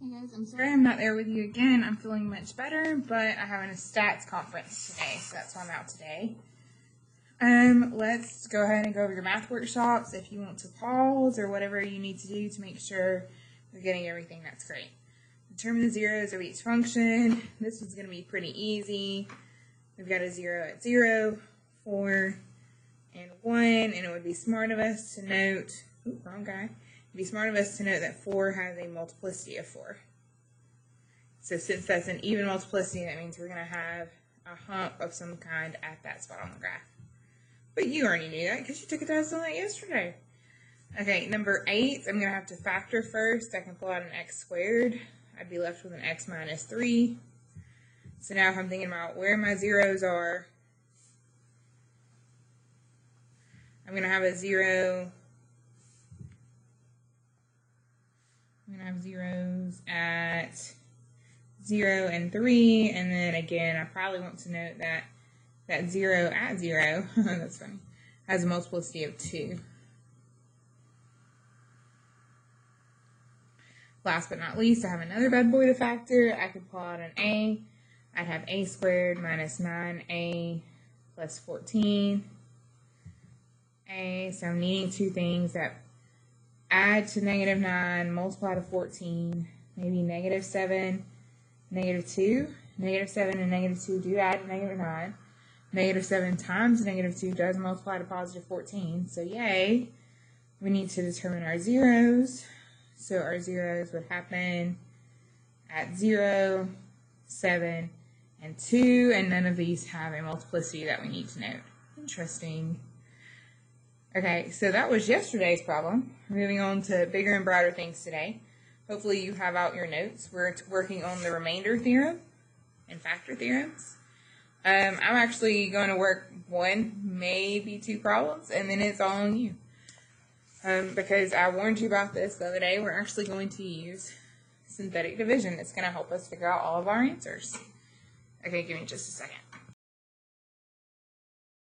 Hey guys, I'm sorry I'm not there with you again. I'm feeling much better, but I have a stats conference today, so that's why I'm out today. Let's go ahead and go over your math workshops. If you want to pause or whatever you need to do to make sure you're getting everything, that's great. Determine the zeros of each function. This one's going to be pretty easy. We've got a 0 at 0, 4, and 1, and it would be smart of us to note, wrong guy. It'd be smart of us to note that 4 has a multiplicity of 4. So since that's an even multiplicity, that means we're going to have a hump of some kind at that spot on the graph. But you already knew that because you took a test on that yesterday. Okay, number 8, I'm going to have to factor first. I can pull out an x squared. I'd be left with an x minus 3. So now if I'm thinking about where my zeros are, I'm going to have a 0. I'm going to have zeros at 0 and 3, and then again, I probably want to note that that 0 at 0, that's funny, has a multiplicity of 2. Last but not least, I have another bad boy to factor. I could pull out an a. I'd have a squared minus 9a plus 14a. So I'm needing two things that add to negative 9, multiply to 14, maybe negative 7, negative 2. Negative 7 and negative 2 do add to negative 9. Negative 7 times negative 2 does multiply to positive 14. So yay, we need to determine our zeros. So our zeros would happen at 0, 7, and 2, and none of these have a multiplicity that we need to note. Interesting. Okay, so that was yesterday's problem. Moving on to bigger and brighter things today. Hopefully you have out your notes. We're working on the remainder theorem and factor theorems. I'm actually going to work one, maybe two problems, and then it's all on you. Because I warned you about this the other day, we're actually going to use synthetic division. It's going to help us figure out all of our answers. Okay, give me just a second.